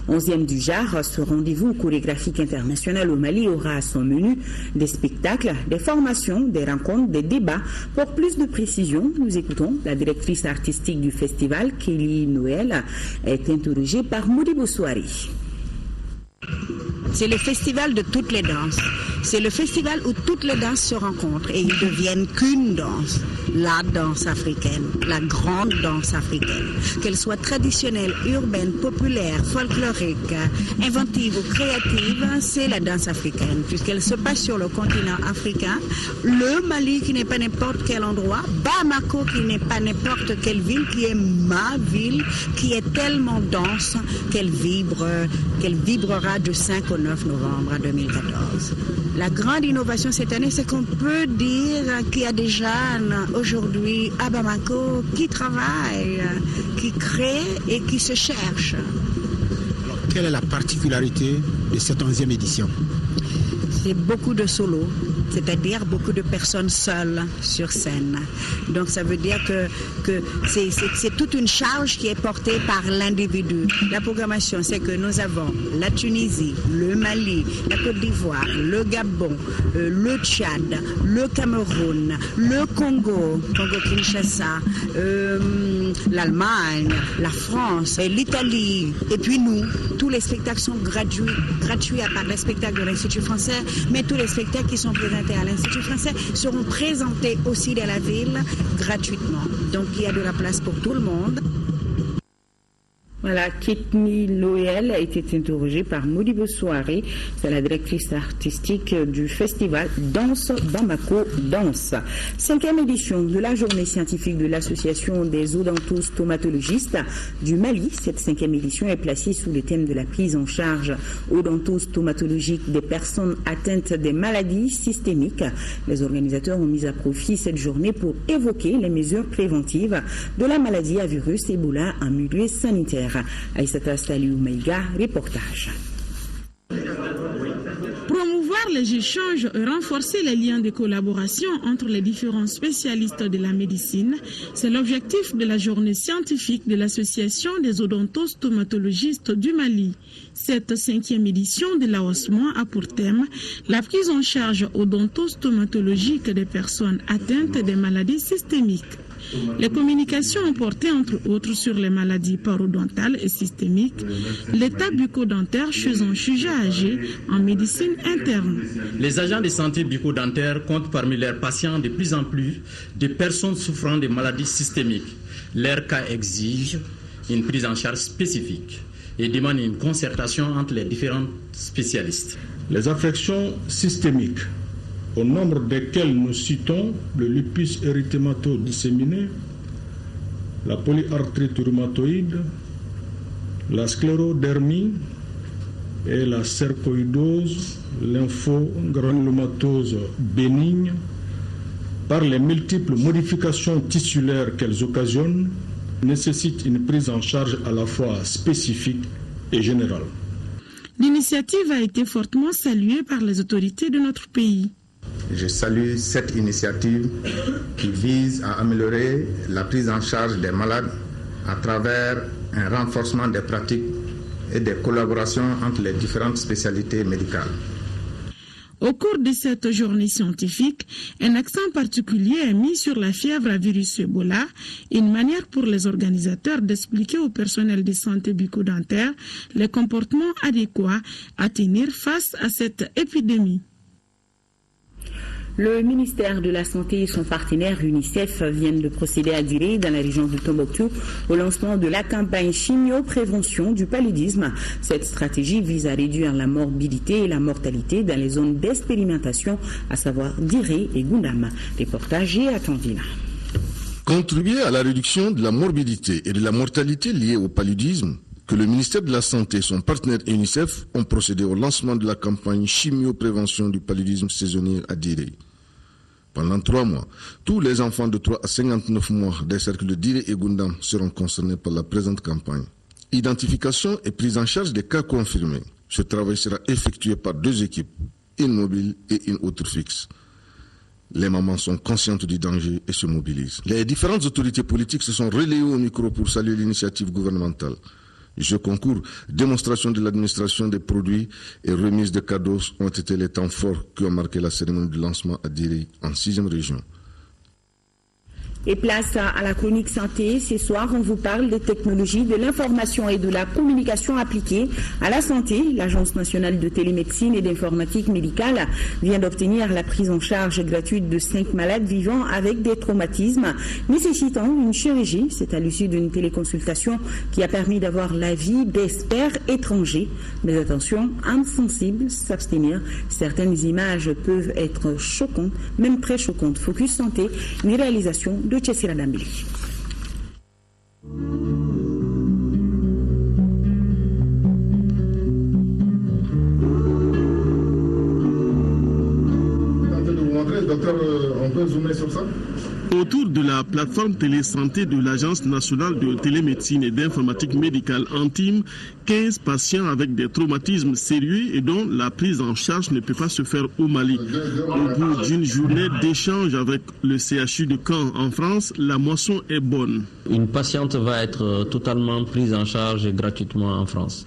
S1: 11e du genre, ce rendez-vous chorégraphique international au Mali aura à son menu des spectacles, des formations, des rencontres, des débats. Pour plus de précisions, nous écoutons la directrice artistique du festival, Kelly Noël, est interrogée par Modibo Souari.
S13: C'est le festival de toutes les danses. C'est le festival où toutes les danses se rencontrent et ils deviennent qu'une danse. La danse africaine, la grande danse africaine. Qu'elle soit traditionnelle, urbaine, populaire, folklorique, inventive ou créative, c'est la danse africaine puisqu'elle se passe sur le continent africain. Le Mali qui n'est pas n'importe quel endroit, Bamako qui n'est pas n'importe quelle ville, qui est ma ville, qui est tellement dense qu'elle vibrera du 5 au 9 novembre 2014. La grande innovation cette année, c'est qu'on peut dire qu'il y a des jeunes aujourd'hui à Bamako qui travaillent, qui créent et qui se cherchent.
S7: Alors, quelle est la particularité de cette 11e édition?
S13: C'est beaucoup de solos, c'est-à-dire beaucoup de personnes seules sur scène. Donc ça veut dire que c'est toute une charge qui est portée par l'individu. La programmation, c'est que nous avons la Tunisie, le Mali, la Côte d'Ivoire, le Gabon, le Tchad, le Cameroun, le Congo-Kinshasa, l'Allemagne, la France, l'Italie, et puis nous. Tous les spectacles sont gratuits à part les spectacles de l'Institut français, mais tous les spectacles qui sont présentés à l'Institut français seront présentés aussi dans la ville gratuitement. Donc il y a de la place pour tout le monde.
S1: Voilà, Kitni Loyel a été interrogée par Modibo Souari, c'est la directrice artistique du festival Danse Bamako Danse. 5e édition de la journée scientifique de l'association des odontostomatologistes du Mali. Cette 5e édition est placée sous le thème de la prise en charge odontostomatologique des personnes atteintes des maladies systémiques. Les organisateurs ont mis à profit cette journée pour évoquer les mesures préventives de la maladie à virus Ebola en milieu sanitaire. Aïssata Saliou Maïga, reportage.
S14: Promouvoir les échanges et renforcer les liens de collaboration entre les différents spécialistes de la médecine, c'est l'objectif de la journée scientifique de l'Association des odontostomatologistes du Mali. Cette 5e édition de l'AOSMOA a pour thème la prise en charge odontostomatologique des personnes atteintes des maladies systémiques. Les communications ont porté entre autres sur les maladies parodontales et systémiques, l'état bucco-dentaire chez un sujet âgé en médecine interne.
S17: Les agents de santé bucco-dentaire comptent parmi leurs patients de plus en plus de personnes souffrant de maladies systémiques. Leur cas exige une prise en charge spécifique et demande une concertation entre les différents spécialistes.
S19: Les affections systémiques, au nombre desquels nous citons le lupus érythémato-disséminé, la polyarthrite rhumatoïde, la sclérodermie et la sarcoïdose, lymphogranulomatose bénigne, par les multiples modifications tissulaires qu'elles occasionnent, nécessitent une prise en charge à la fois spécifique et générale.
S14: L'initiative a été fortement saluée par les autorités de notre pays.
S26: Je salue cette initiative qui vise à améliorer la prise en charge des malades à travers un renforcement des pratiques et des collaborations entre les différentes spécialités médicales.
S14: Au cours de cette journée scientifique, un accent particulier est mis sur la fièvre à virus Ebola, une manière pour les organisateurs d'expliquer au personnel de santé bucco-dentaire les comportements adéquats à tenir face à cette épidémie.
S1: Le ministère de la Santé et son partenaire UNICEF viennent de procéder à Diré, dans la région de Tombouctou, au lancement de la campagne chimio-prévention du paludisme. Cette stratégie vise à réduire la morbidité et la mortalité dans les zones d'expérimentation, à savoir Diré et Goundam. Reportage à Tandina.
S2: Contribuer à la réduction de la morbidité et de la mortalité liée au paludisme, que le ministère de la Santé et son partenaire UNICEF ont procédé au lancement de la campagne chimio-prévention du paludisme saisonnier à Diré. Pendant 3 mois, tous les enfants de 3 à 59 mois des cercles de Diré et Goundam seront concernés par la présente campagne. Identification et prise en charge des cas confirmés. Ce travail sera effectué par 2 équipes, une mobile et une autre fixe. Les mamans sont conscientes du danger et se mobilisent. Les différentes autorités politiques se sont relayées au micro pour saluer l'initiative gouvernementale. Ce concours, démonstration de l'administration des produits et remise de cadeaux ont été les temps forts qui ont marqué la cérémonie de lancement à Diré, en 6e région.
S1: Et place à la chronique santé. Ce soir, on vous parle des technologies de l'information et de la communication appliquées à la santé. L'Agence nationale de télémédecine et d'informatique médicale vient d'obtenir la prise en charge gratuite de 5 malades vivant avec des traumatismes nécessitant une chirurgie. C'est à l'issue d'une téléconsultation qui a permis d'avoir l'avis d'experts étrangers. Mais attention, âme sensible, s'abstenir. Certaines images peuvent être choquantes, même très choquantes. Focus Santé, une réalisation de Chessira Dambili.
S2: Docteur, on peut zoomer sur ça?
S9: Autour de la plateforme télésanté de l'Agence nationale de télémédecine et d'informatique médicale Antime, 15 patients avec des traumatismes sérieux et dont la prise en charge ne peut pas se faire au Mali. Au bout d'une journée d'échange avec le CHU de Caen en France, la moisson est bonne.
S18: Une patiente va être totalement prise en charge gratuitement en France.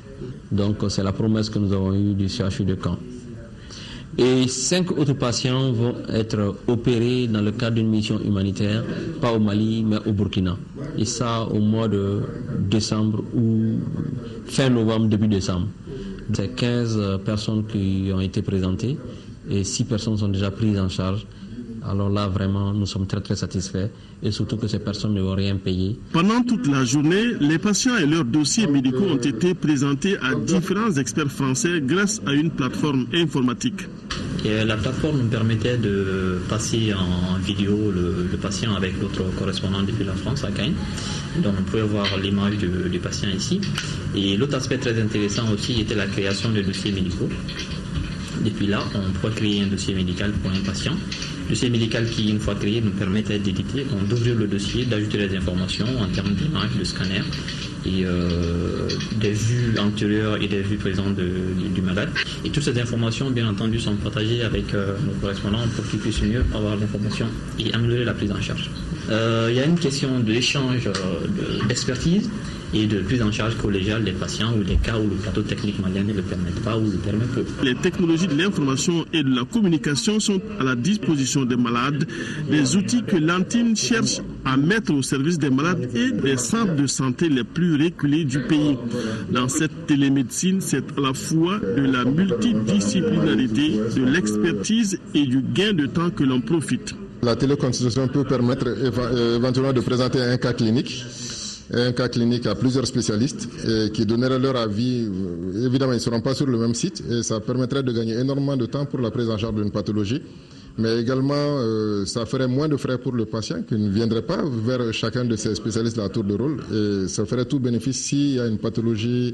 S18: Donc c'est la promesse que nous avons eue du CHU de Caen. Et 5 autres patients vont être opérés dans le cadre d'une mission humanitaire, pas au Mali, mais au Burkina. Et ça au mois de décembre ou fin novembre, début décembre. C'est 15 personnes qui ont été présentées et 6 personnes sont déjà prises en charge. Alors là, vraiment, nous sommes très très satisfaits et surtout que ces personnes ne vont rien payer.
S9: Pendant toute la journée, les patients et leurs dossiers médicaux ont été présentés à différents experts français grâce à une plateforme informatique.
S20: Et la plateforme nous permettait de passer en vidéo le patient avec notre correspondant depuis la France, à Caen. Donc on pouvait voir l'image du patient ici. Et l'autre aspect très intéressant aussi était la création de dossiers médicaux. Depuis là, on peut créer un dossier médical pour un patient. Le dossier médical qui, une fois créé, nous permettait d'éditer, d'ouvrir le dossier, d'ajouter les informations en termes d'image, de scanner et des vues antérieures et des vues présentes du malade. Et toutes ces informations, bien entendu, sont partagées avec nos correspondants pour qu'ils puissent mieux avoir l'information et améliorer la prise en charge. Il y a une question d'échange d'expertise et de prise en charge collégiale des patients ou des cas où le plateau technique malien ne le permet pas ou le permet peu.
S9: Les technologies de l'information et de la communication sont à la disposition des malades, des outils que l'Antime cherche à mettre au service des malades et des centres de santé les plus reculés du pays. Dans cette télémédecine, c'est à la fois de la multidisciplinarité, de l'expertise et du gain de temps que l'on profite.
S2: La téléconsultation peut permettre éventuellement de présenter un cas clinique à plusieurs spécialistes qui donneraient leur avis. Évidemment, ils ne seront pas sur le même site et ça permettrait de gagner énormément de temps pour la prise en charge d'une pathologie. Mais également, ça ferait moins de frais pour le patient qui ne viendrait pas vers chacun de ces spécialistes à tour de rôle. Et ça ferait tout bénéfice s'il y a une pathologie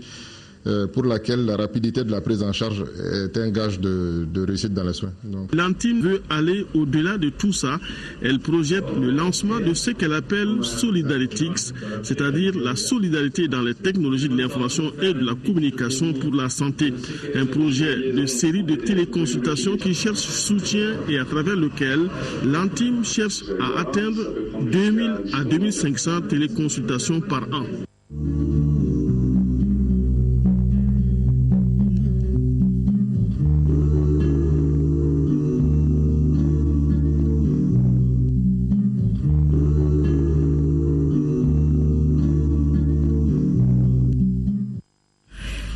S2: pour laquelle la rapidité de la prise en charge est un gage de réussite dans les soins.
S9: L'Antime veut aller au-delà de tout ça. Elle projette le lancement de ce qu'elle appelle Solidaritix, c'est-à-dire la solidarité dans les technologies de l'information et de la communication pour la santé. Un projet de série de téléconsultations qui cherche soutien et à travers lequel l'Antime cherche à atteindre 2000 à 2500 téléconsultations par an.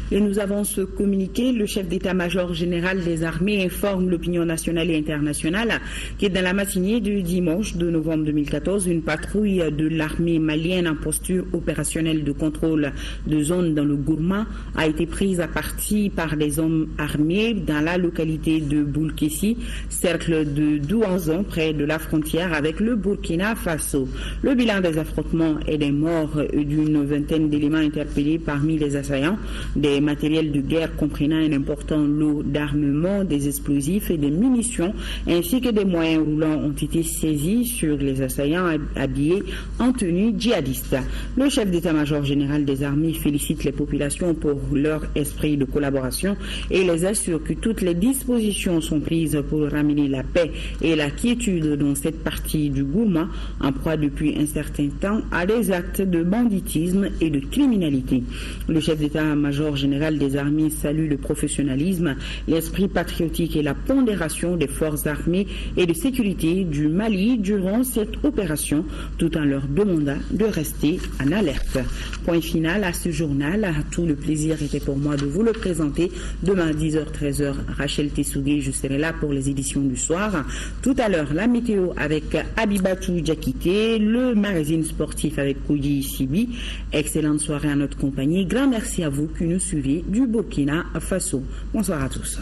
S1: Et nous nous avons ce communiqué, le chef d'état-major général des armées informe l'opinion nationale et internationale que dans la matinée du dimanche 2 novembre 2014, une patrouille de l'armée malienne en posture opérationnelle de contrôle de zone dans le Gourma a été prise à partie par des hommes armés dans la localité de Boulkessi, cercle de Douanzon, près de la frontière avec le Burkina Faso. Le bilan des affrontements est des morts et d'une vingtaine d'éléments interpellés parmi les assaillants. Des matériels de guerre comprenant un important lot d'armement, des explosifs et des munitions, ainsi que des moyens roulants ont été saisis sur les assaillants habillés en tenue djihadiste. Le chef d'état-major général des armées félicite les populations pour leur esprit de collaboration et les assure que toutes les dispositions sont prises pour ramener la paix et la quiétude dans cette partie du Gourma, en proie depuis un certain temps à des actes de banditisme et de criminalité. Le chef d'état-major général des armées salue le professionnalisme, l'esprit patriotique et la pondération des forces armées et de sécurité du Mali durant cette opération, tout en leur demandant de rester en alerte. Point final à ce journal. Tout le plaisir était pour moi de vous le présenter. Demain 10h-13h, Rachel Tessougué, je serai là pour les éditions du soir. Tout à l'heure, la météo avec Abibatou Diakité, le magazine sportif avec Koudi Sibi. Excellente soirée à notre compagnie. Grand merci à vous qui nous suivez du Burkina Faso. Bonsoir à tous.